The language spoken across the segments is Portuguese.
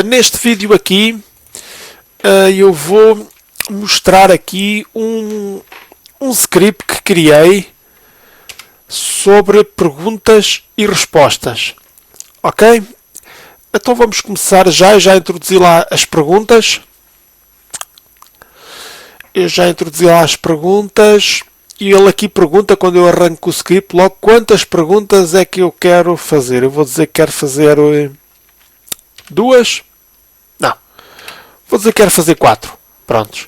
Neste vídeo aqui eu vou mostrar aqui um script que criei sobre perguntas e respostas. Ok? Então vamos começar já introduzi lá as perguntas. Eu já introduzi lá as perguntas e ele aqui pergunta, quando eu arranco o script, logo quantas perguntas é que eu quero fazer. Eu vou dizer que quero fazer 2. Não. Vou dizer que quero fazer 4. Prontos.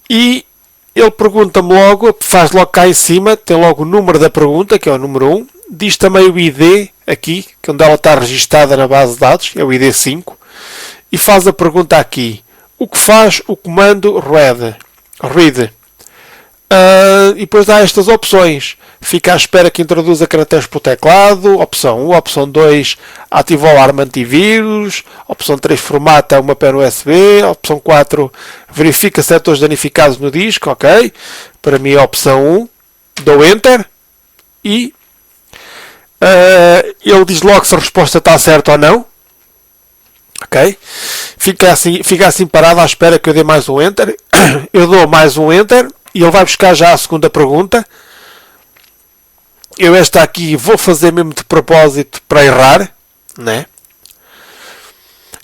E ele pergunta-me logo, faz logo cá em cima, tem logo o número da pergunta, que é o número 1. Diz também o ID aqui, que onde ela está registada na base de dados, é o ID 5. E faz a pergunta aqui. O que faz o comando read? E depois há estas opções. Fica à espera que introduza caracteres para o teclado. Opção 1. Opção 2. Ativa o alarme antivírus. Opção 3. Formata uma pen USB. Opção 4. Verifica setores danificados no disco. Ok. Para mim é a opção 1. Dou Enter. E ele diz logo se a resposta está certa ou não. Ok. Fica assim parado à espera que eu dê mais um Enter. Eu dou mais um Enter. E ele vai buscar já a segunda pergunta. Eu esta aqui vou fazer mesmo de propósito para errar, né?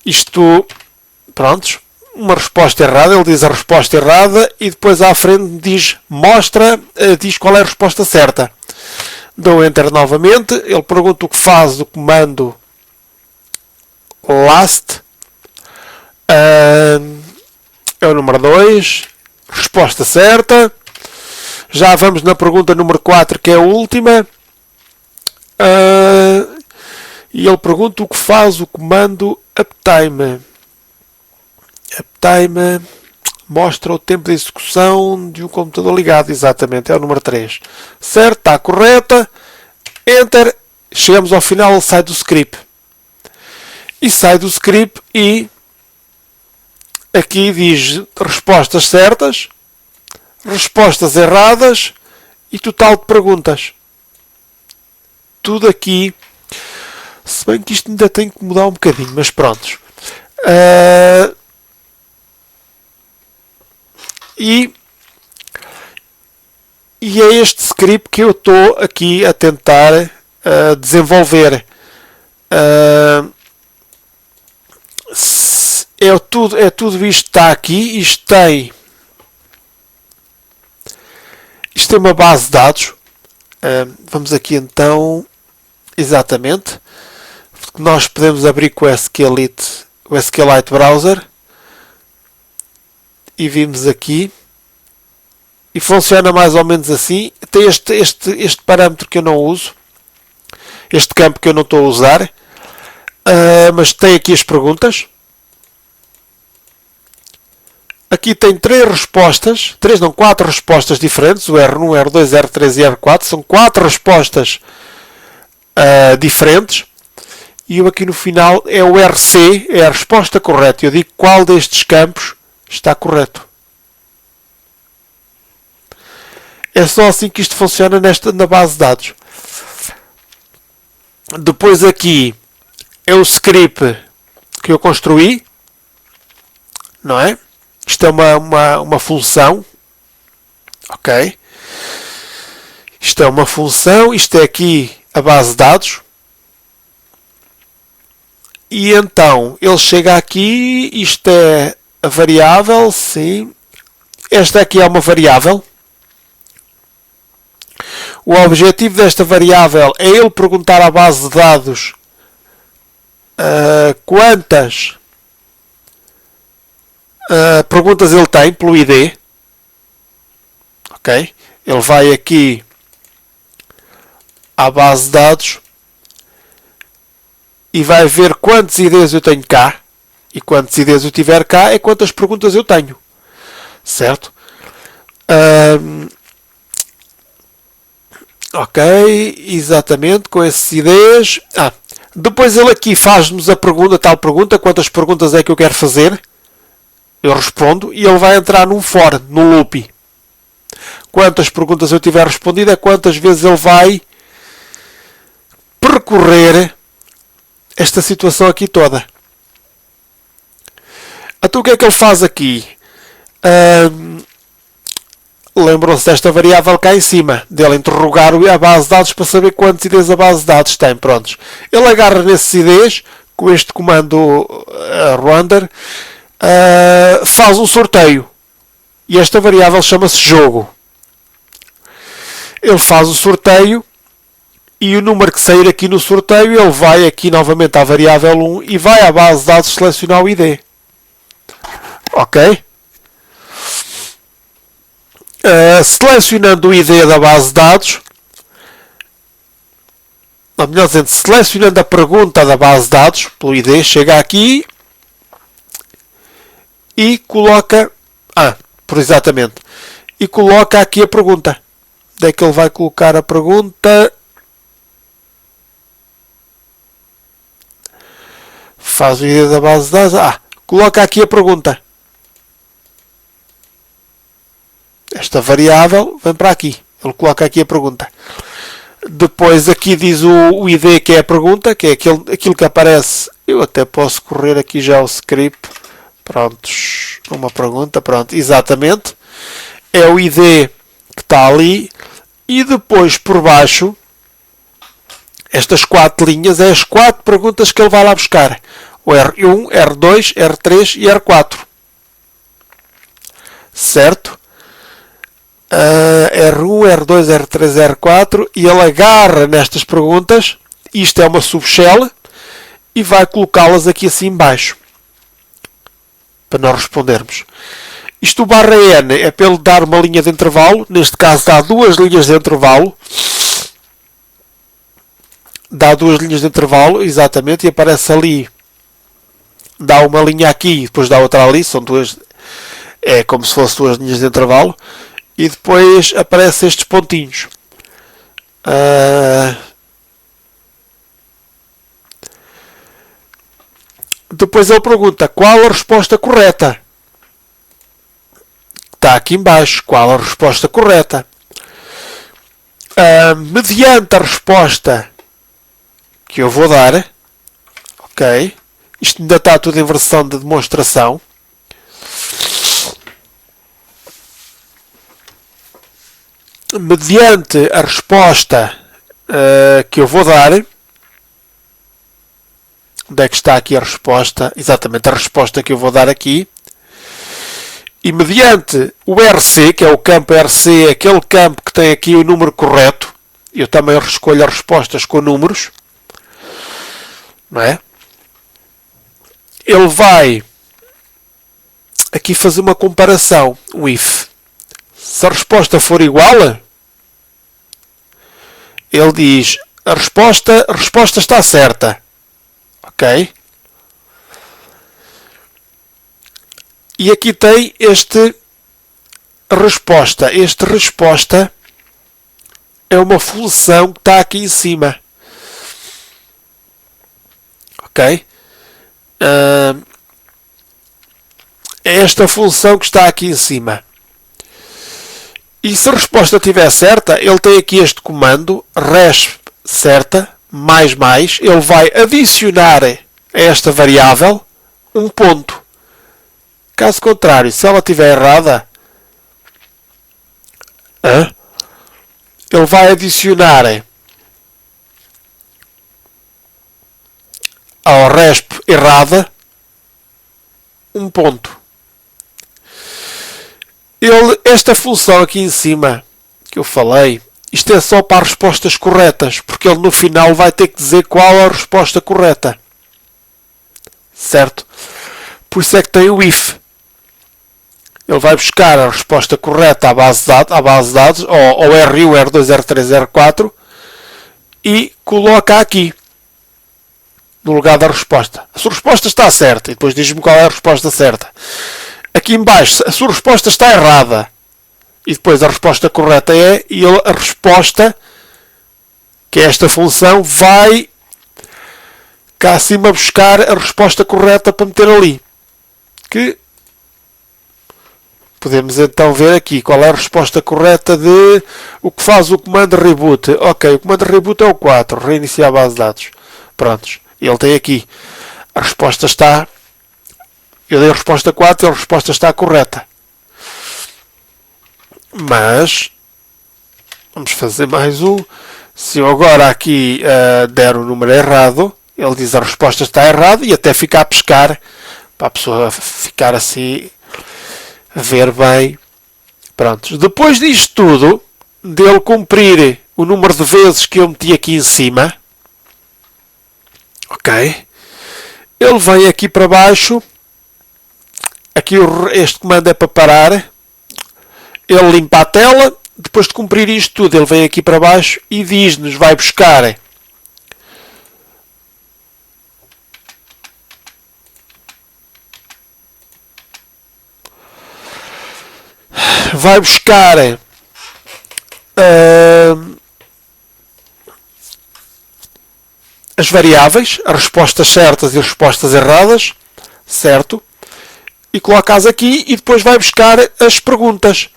Isto, prontos, uma resposta errada. Ele diz a resposta errada e depois à frente diz diz qual é a resposta certa. Dou Enter novamente. Ele pergunta o que faz o comando last. É o número 2. Resposta certa. Já vamos na pergunta número 4, que é a última. E ele pergunta o que faz o comando uptime. Uptime mostra o tempo de execução de um computador ligado. Exatamente, é o número 3. Certo, está correta. Enter. Chegamos ao final, ele sai do script. E sai do script e aqui diz respostas certas, respostas erradas e total de perguntas. Tudo aqui. Se bem que isto ainda tem que mudar um bocadinho, mas prontos. E é este script que eu estou aqui a tentar desenvolver. É tudo isto que está aqui. Isto tem uma base de dados. Vamos aqui então, exatamente, nós podemos abrir com o SQLite Browser e vimos aqui e funciona mais ou menos assim. Tem este parâmetro que eu não uso, este campo que eu não estou a usar, mas tem aqui as perguntas. Aqui tem 4 respostas diferentes, o R1, R2, R3 e R4, são 4 respostas diferentes, e eu aqui no final é o RC, é a resposta correta. Eu digo qual destes campos está correto. É só assim que isto funciona na base de dados. Depois aqui é o script que eu construí, não é? Isto é uma função. Ok? Isto é uma função. Isto é aqui a base de dados. E então, ele chega aqui. Isto é a variável. Sim. Esta aqui é uma variável. O objetivo desta variável é ele perguntar à base de dados quantas perguntas ele tem pelo ID. Ok? Ele vai aqui à base de dados e vai ver quantos IDs eu tenho cá. E quantos IDs eu tiver cá é quantas perguntas eu tenho. Certo? Ok, exatamente, com esses IDs. Depois ele aqui faz-nos a tal pergunta, quantas perguntas é que eu quero fazer. Eu respondo e ele vai entrar num for, num loop. Quantas perguntas eu tiver respondido é quantas vezes ele vai percorrer esta situação aqui toda. Então o que é que ele faz aqui? Lembram-se desta variável cá em cima, dele interrogar a base de dados para saber quantos IDs a base de dados tem. Prontos. Ele agarra nesses IDs, com este comando render, faz um sorteio. E esta variável chama-se jogo. Ele faz o sorteio e o número que sair aqui no sorteio, ele vai aqui novamente à variável 1 e vai à base de dados selecionar o ID. Ok? Selecionando o ID da base de dados, ou melhor dizendo, selecionando a pergunta da base de dados pelo ID, chega aqui e coloca, e coloca aqui a pergunta. Onde é que ele vai colocar a pergunta? Faz o ID da base de dados, coloca aqui a pergunta. Esta variável vem para aqui. Ele coloca aqui a pergunta. Depois aqui diz o ID que é a pergunta, que é aquilo que aparece. Eu até posso correr aqui já o script. Prontos. Uma pergunta. Pronto. Exatamente. É o ID que está ali. E depois por baixo, estas 4 linhas, é as 4 perguntas que ele vai lá buscar. O R1, R2, R3 e R4. Certo? R1, R2, R3, R4 e ele agarra nestas perguntas, isto é uma subshell, e vai colocá-las aqui assim em baixo para nós respondermos. Isto o /n é para ele dar uma linha de intervalo, neste caso dá 2 linhas de intervalo, exatamente, e aparece ali, dá uma linha aqui, depois dá outra ali, são 2, é como se fossem 2 linhas de intervalo. E depois aparecem estes pontinhos. Depois ele pergunta qual a resposta correta. Está aqui em baixo. Qual a resposta correta? Mediante a resposta que eu vou dar. Ok. Isto ainda está tudo em versão de demonstração. Mediante a resposta que eu vou dar, onde é que está aqui a resposta? Exatamente, a resposta que eu vou dar aqui. E mediante o RC, que é o campo RC, aquele campo que tem aqui o número correto, eu também escolho as respostas com números, não é? Ele vai aqui fazer uma comparação, um if. Se a resposta for igual, ele diz a resposta está certa. Ok? E aqui tem este resposta. Este resposta é uma função que está aqui em cima. Ok? É esta função que está aqui em cima. E se a resposta estiver certa, ele tem aqui este comando, resp certa, mais, ele vai adicionar a esta variável um ponto. Caso contrário, se ela estiver errada, ele vai adicionar ao resp errada um ponto. Esta função aqui em cima que eu falei, isto é só para as respostas corretas, porque ele no final vai ter que dizer qual a resposta correta. Certo? Por isso é que tem o if. Ele vai buscar a resposta correta à base de dados, ao R1, R2, R3, R4, e coloca aqui, no lugar da resposta. A sua resposta está certa, e depois diz-me qual é a resposta certa. Aqui em baixo, a sua resposta está errada. E depois a resposta correta é, e a resposta, que é esta função, vai cá acima buscar a resposta correta para meter ali. Que podemos então ver aqui qual é a resposta correta de o que faz o comando reboot. Ok, o comando reboot é o 4, reiniciar a base de dados. Prontos, ele tem aqui. A resposta está Eu dei a resposta 4 e a resposta está correta. Mas, vamos fazer mais um. Se eu agora aqui der o número errado, ele diz a resposta está errada e até fica a pescar, para a pessoa ficar assim, a ver bem. Pronto. Depois disto tudo, dele cumprir o número de vezes que eu meti aqui em cima, ok? Ele vem aqui para baixo. Aqui este comando é para parar. Ele limpa a tela. Depois de cumprir isto tudo, ele vem aqui para baixo e diz-nos, vai buscar as variáveis, as respostas certas e as respostas erradas, certo? E coloca-as aqui e depois vai buscar as perguntas,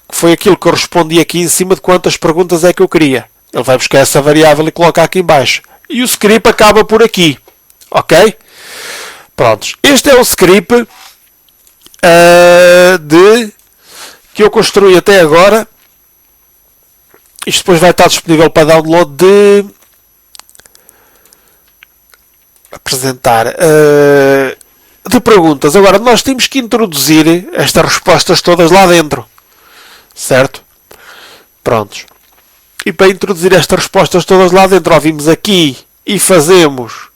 que foi aquilo que eu respondi aqui em cima de quantas perguntas é que eu queria. Ele vai buscar essa variável e coloca aqui em baixo. E o script acaba por aqui, ok? Prontos, este é o script que eu construí até agora. Isto depois vai estar disponível para download de apresentar de perguntas. Agora nós temos que introduzir estas respostas todas lá dentro, certo? Prontos. E para introduzir estas respostas todas lá dentro, vimos aqui e fazemos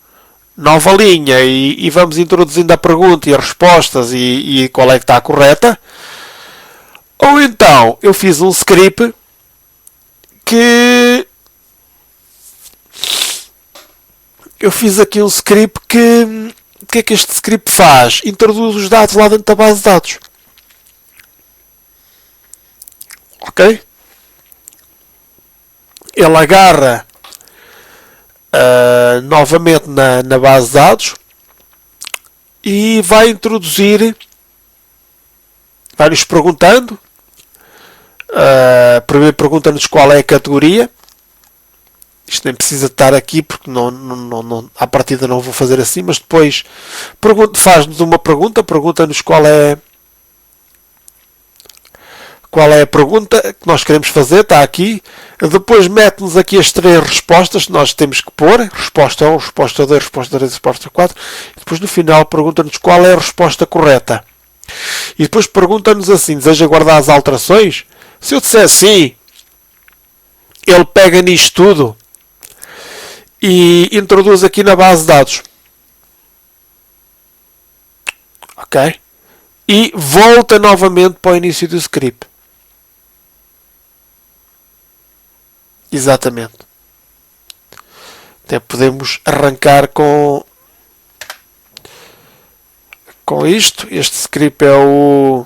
nova linha e vamos introduzindo a pergunta e as respostas e qual é que está correta. Ou então eu fiz um script que eu fiz aqui um script que o que é que este script faz? Introduz os dados lá dentro da base de dados. Ok? Ele agarra novamente na base de dados e vai introduzir, vai-nos perguntando. Primeiro pergunta-nos qual é a categoria. Isto nem precisa estar aqui porque à partida não vou fazer assim, mas depois faz-nos uma pergunta, pergunta-nos qual é a pergunta que nós queremos fazer, está aqui. Depois mete-nos aqui as 3 respostas que nós temos que pôr, resposta 1, resposta 2, resposta 3, resposta 4. E depois no final pergunta-nos qual é a resposta correta. E depois pergunta-nos assim, deseja guardar as alterações? Se eu disser sim, ele pega nisto tudo e introduz aqui na base de dados. Ok? E volta novamente para o início do script. Exatamente. Até podemos arrancar com isto. Este script é o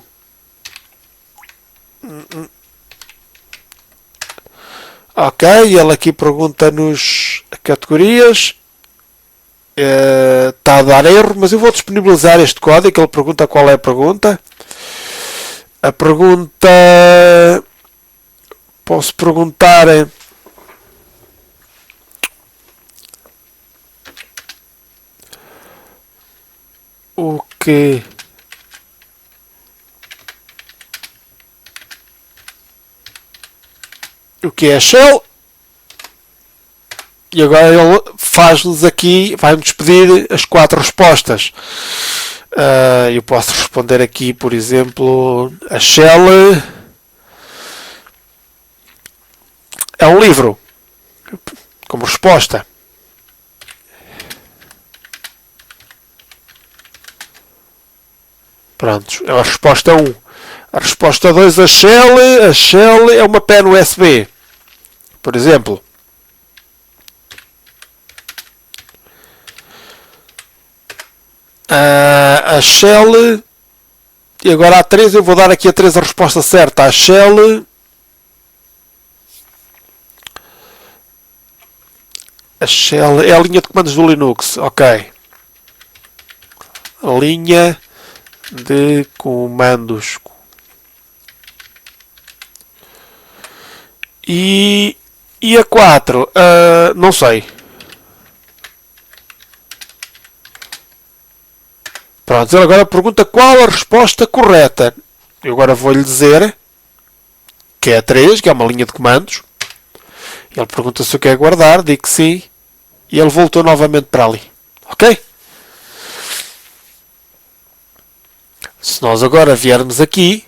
ok, ele aqui pergunta-nos categorias. Está a dar erro, mas eu vou disponibilizar este código. Ele pergunta qual é a pergunta. A pergunta, posso perguntar o que é shell. E agora ele faz-nos aqui, vai-nos pedir as 4 respostas. Eu posso responder aqui, por exemplo, a shell é um livro, como resposta. Pronto, é a resposta 1. A resposta 2, a shell é uma pen USB, por exemplo. A shell, e agora há 3, eu vou dar aqui a 3 a resposta certa. A shell é a linha de comandos do Linux, ok. A linha de comandos. E a 4, não sei. Pronto, ele agora pergunta qual a resposta correta. Eu agora vou-lhe dizer que é a 3, que é uma linha de comandos. Ele pergunta se eu quero guardar, digo que sim. E ele voltou novamente para ali. Ok? Se nós agora viermos aqui,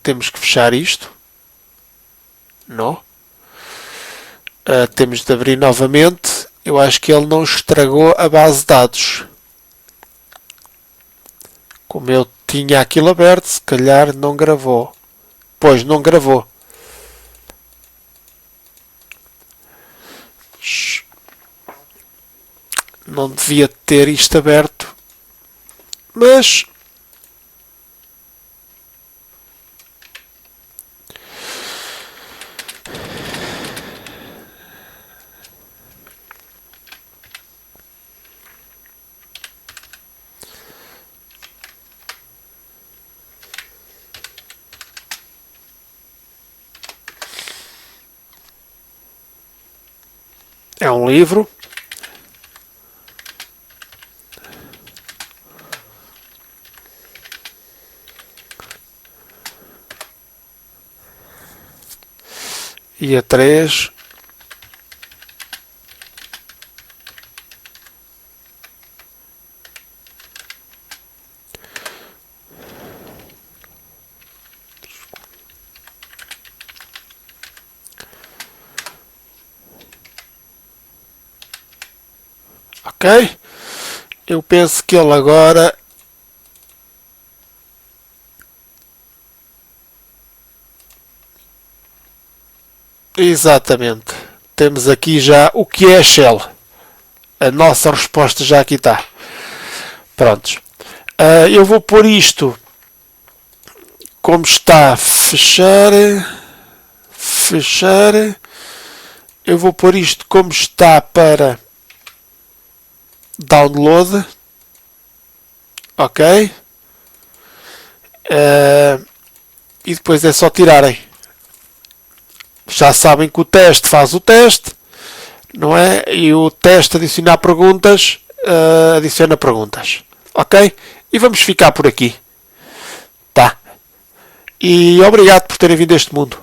temos que fechar isto. Não. Temos de abrir novamente. Eu acho que ele não estragou a base de dados. Como eu tinha aquilo aberto, se calhar não gravou. Pois, não gravou. Não devia ter isto aberto. Mas... é um livro. E a 3. Ok? Eu penso que ele agora... Exatamente. Temos aqui já o que é Shell. A nossa resposta já aqui está. Prontos. Eu vou pôr isto como está. Fechar. Fechar. Eu vou pôr isto como está para download. Ok. E depois é só tirarem. Já sabem que o teste faz o teste, não é? E o teste adicionar perguntas, adiciona perguntas. Ok? E vamos ficar por aqui. Tá? E obrigado por terem vindo a este mundo.